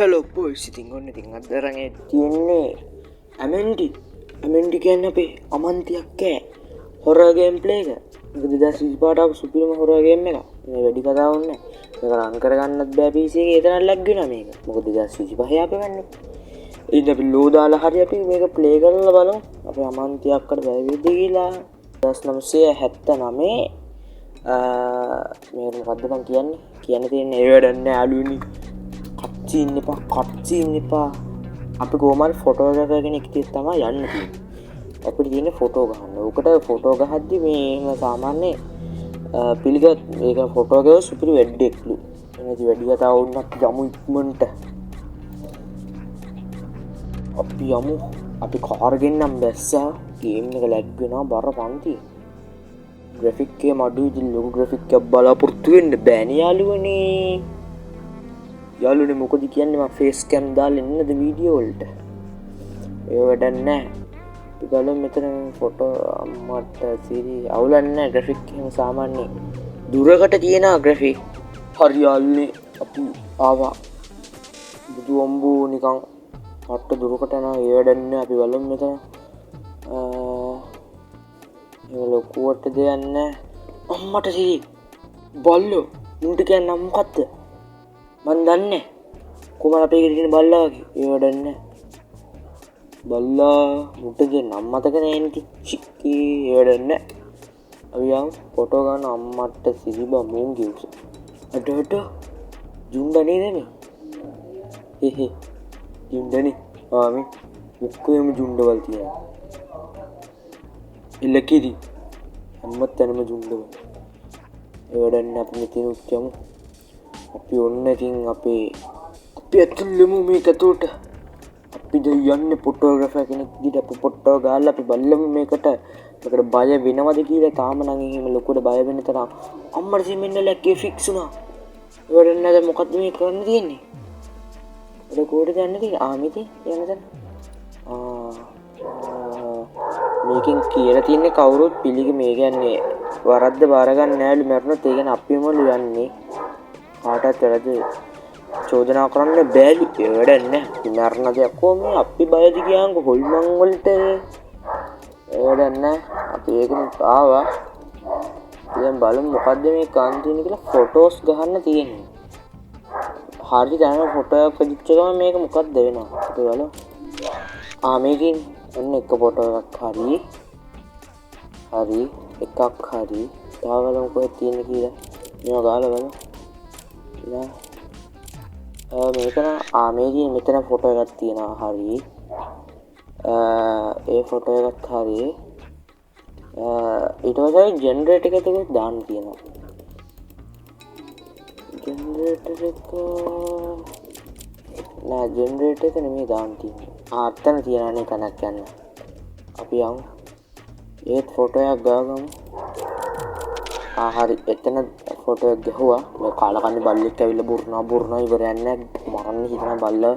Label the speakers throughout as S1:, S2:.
S1: Hello boys, ඉතින් ඔන්න ඉතින් අද තරගේ තියෙන්නේ ඇමෙන්ඩි කියන්න අපේ අමන්තියක් කෑ හොරර් ගේම් ප්ලේ එක. මේක 2025 ආපු සුපිරිම හොරර් ගේම් එකක්. මේ වැඩි කතාවක් නෑ. මේක රන් කරගන්නත් බෑ PC එකේ. ඒ තරම් ලැග් වෙනවා මේක. මොකද 2025 ආපේ වන්නේ. ඉතින් අපි ලෝ දාලා හරි අපි මේක ප්ලේ කරලා බලමු. අපේ අමන්තියක්කට බැරි වෙයිද කියලා. 1979 මේක මොකද්ද මං කියන්න තියෙන්නේ ඒ වැඩක් නෑ අලුවනි. කච්චින්න එපා අපි කොහොමද ෆොටෝ එකකට කෙනෙක් තමයි යන්න තියෙන්නේ. අපිට තියෙන්නේ ෆොටෝ ගන්න. උකට ෆොටෝ ගහද්දි මේ සාමාන්‍ය පිළිගත් මේක ෆොටෝ එකේ සුපිරි වැඩෙක්ලු. එනදි වැඩි කතාව වුණත් යමු ඉක්මනට. අපි කාර් ගෙන්නම් බැස්සා. ගේම් එක ලැග් වෙනවා බර පන්ති. ග්‍රැෆික් එකේ මඩු ඉතින් ලොකු ග්‍රැෆික් එකක් බලාපොරොත්තු වෙන්න බෑනේ යාළුවනේ. යාළුවනේ මොකද කියන්නේ මම ෆේස් කැම් දාලා ඉන්නද වීඩියෝ වලට. ඒ වැඩක් නැහැ. අපි ගලමු මෙතන ෆොටෝ අම්මට සීරි අවුලක් නැහැ ග්‍රැෆික් එහෙම සාමාන්‍ය දුරකට තියෙන ග්‍රැෆික්. හරි යාළුවනේ අපි ආවා. බුදු අම්බෝ නිකන් හට්ට දුරකට යනවා ඒ වැඩක් නැහැ. අපි ගලමු මෙතන ඒ ලොකුවට දෙයක් නැහැ. අම්මට සීරි බල්ලෝ මුන්ට කියන්නේ මොකද්ද? මන් දන්නේ කොහමද අපේ ගෙදර තියෙන බල්ලා වගේ ඒ වැඩක් නැහැ. බල්ලා මුට්ටගේ නම් මතක නැහැ නේ චික්කී ඒ වැඩක් නැහැ. අපි යමු ෆොටෝ ගන්න අම්මට සිරිබා මූන් ගිව්ස. අඩට ජුන්ඩා නේද මේ? හේ ජුන්ඩානේ. ආමි ඔක්කොම ජුන්ඩවල් තියෙනවා. ඉල්ලකිරි අම්මත් තනම ජුන්ඩවල්. ඒ වැඩක් නැහැ අපි මෙතන උච්චමු. අපි ඔන්න ඉතින් අපි ඇතුළෙමු මේක ඇතුළට. අපි දැන් යන්නේ ෆොටෝග්‍රැෆර් කෙනෙක් විදිහට අපි ෆොටෝ ගාලා අපි බලමු මේකට බය වෙනවද කියලා. තාම නම් එහෙම ලොකුට බය වෙන්න තරම් අම්මට සිමෙන්න ලැක්කේ ෆික්ස් වුණා. ඒ වරෙන් නේද මොකද්ද මේ කරන්න තියෙන්නේ? ඒක කොහෙද යන්න තියෙන්නේ? මෙතන යන්න. මේකෙන් කියලා තියෙන්නේ කවුරුත් පිළිග මේ කියන්නේ වරද්ද බාර ගන්න නෑලු මරනොත් ඒ කියන්නේ අපිමලු යන්නේ. කාටත් වැරද චෝදනා කරන්න බෑලු. ඒ වැඩක් නැහැ. මරණ දෙයක් කොහොමද අපි බයද කියන්කො හොල්මන් වලට. ඒ වැඩක් නැහැ. අපි ඒකම ආවා. දැන් බලමු මොකද්ද මේ කන් තියෙන්නේ කියලා. ෆොටෝස් ගහන්න තියෙන්නේ. හරි දැන් ෆොටෝ එකක් පදිච්ච ගමන් මේක මොකක්ද වෙනවා. අපි බලමු. මේකෙන් ඔන්න එක ෆොටෝ එකක් හරි එකක් හරි. තව බලමු කොහෙද තියෙන්නේ කියලා. මේවා ගාලා බලමු. මේකන මේකේ මෙතන ෆොටෝ එකක් තියෙනවා හරි. ඒ ෆොටෝ එකක් හරි. ඊට පස්සේ ජෙනරේටර් එකකට දාන්න තියෙනවා. ජෙනරේටර් එක නෙමෙයි දාන්න තියෙන්නේ. අතන තියනනේ කනක් යන්න. අපි යමු. ඒත් ෆොටෝ එකක් ගාගමු. හරි එතන ෆොටෝ එක ගහුවා. මේ කාලකන්ණි බල්ලෙක් ඇවිල්ලා බුරනවා ඉවරයක් නැහැ. මරන්න හිතන බල්ලා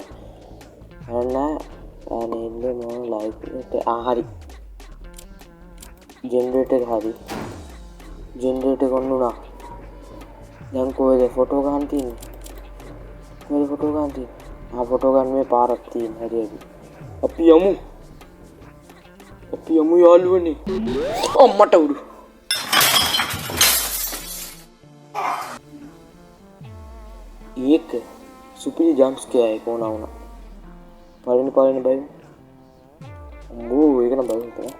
S1: නේද මම ලයිව් එකට හරි ජෙනරේටර් ගන්නුනා. දැන් කොහෙද ෆොටෝ ගන්න තියෙන්නේ? ෆොටෝ ගන්න මේ පාරක් තියෙන හරි. අපි යමු යාළුවනේ. අම්මට උඩු ඒක සුපිරි ජම්ප් ස්කෙයාර් එක වුණා. පළවෙනි බයි. ඒක නම් බලන්න තමයි.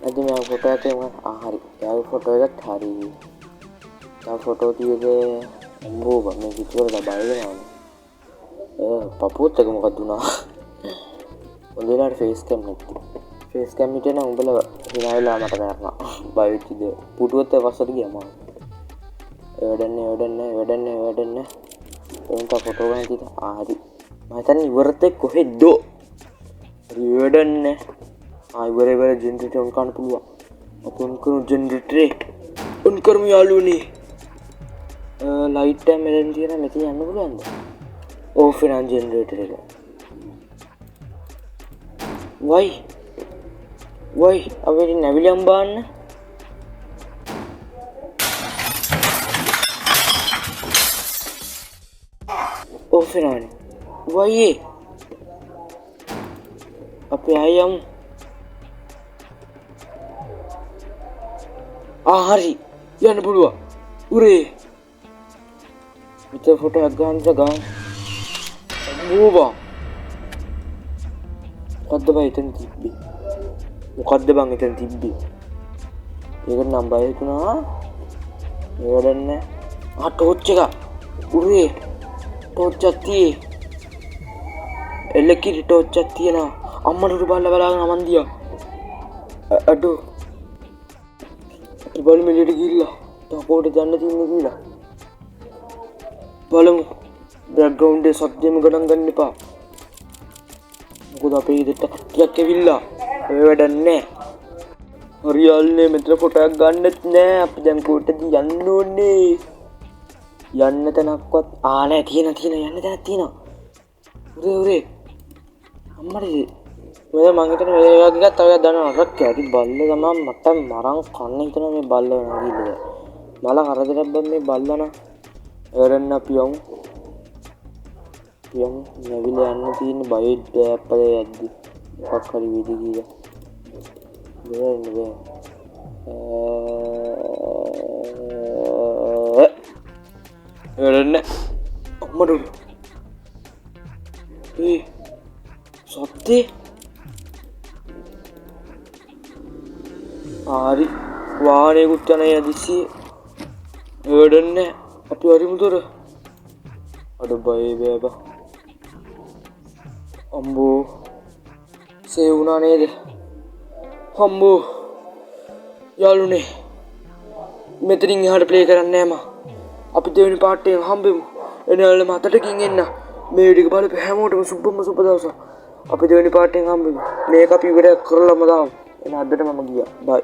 S1: අද මම ෆොටෝ එකක් හරි. යාළු ෆොටෝ එකක් හරි. තව ෆොටෝ තියේදී මේ පිටුවල බය වෙනවා. පපුවත් එක මොකක්ද වුණා? ඔන්දේලාට ෆේස් කැම් නැති. ෆේස් කැම් හිටිය නම් උඹලා හිනාවිලා මට කරනවා. බය වෙච්චිද? පුටුවත් වස්සට ගියා මම. වැඩන්නේ. එතන ෆොටෝ ගන්න තියෙනවා. හරි. මම හිතන්නේ ඉවරත් කොහෙද? හරි වැඩන්නේ. ඉවර ජෙනරේටර් ඔන් කරන්න පුළුවන්. අපි ඔන් කරමු ජෙනරේටර්. ඔන් කරමු යාළුවනේ. ලයිට් එක මෙතන තියෙනවා. මෙතන යන්න පුළුවන්ද? ඕෆ් වෙනවා ජෙනරේටර් එක. වයි අපි නැවිලියම් බාන්න. ඕෆ් වෙනවනේ. වයියේ. අපි ආයෙ යමු. හරි. යන්න පුළුවන්. උරේ. මෙතන ෆොටෝ එකක් ගන්න ගන්න. මූවා. මොකද්ද බං එතන තිබ්බේ? මොකද්ද බං එතන තිබ්බේ? ඒකට නම් බය හිතුණා. ඒ වැඩන්නේ. ටෝච් එක. උරේ. ටෝච් එකක් තියේ. එලකිරි ටෝච් එකක් තියෙනවා. අම්මට උඩ බලාගෙන අමන්දියා. අඩෝ. බලමු මෙලියට ගිහිල්ලා. තාපෝට යන්න තියෙන්නේ කියලා. බලමු. බෑග්ග්‍රවුන්ඩ් එකේ සද්දෙම ගණන් ගන්න එපා. මොකද අපේ ගෙදරට කට්ටියක් ඇවිල්ලා. ඔය වැඩක් නෑ. හරියල්නේ මෙතන ෆොටෝ එකක් ගන්නෙත් නෑ. අපි දැන් කොහෙටද යන්න ඕනේ? යන්න තැනක්වත් නෑ තියෙන යන්න තැනක් තියෙනවා. උරේ අම්මට මම හිතන මේ වගේ එකක් තව දානවා රක් කැටි බල්ල තමයි මට මරන් කන්න හිතන මේ බල්ල නගිල්ලද මල කරදරයක් බම් මේ බල්ලන එරන්න අපි යමු නැවිල යන්න තියෙන බය අප්පලේ යද්දි මොකක් හරි වෙදි කියලා එරන්න අම්මට සත්‍ය හරි වාහනයකුත් යන යදිසිය වැඩන්නේ අපි හරිමුතොර අඩ බය බෑබ අම්බෝ සේ වුණා නේද අම්බෝ යාළුනේ මෙතනින් එහාට ප්ලේ කරන්නේ නෑ මම අපි දෙවෙනි පාර්ට් එකෙන් හම්බෙමු එනවල මතටකින් එන්න මේ විදිහට බලපෙ හැමෝටම සුබම සුබ දවසක් අපි දෙවෙනි පාර්ට් එකෙන් හම්බෙමු මේක අපි ඉවරයක් කරලාම දාමු එන අදට මම ගියා බයි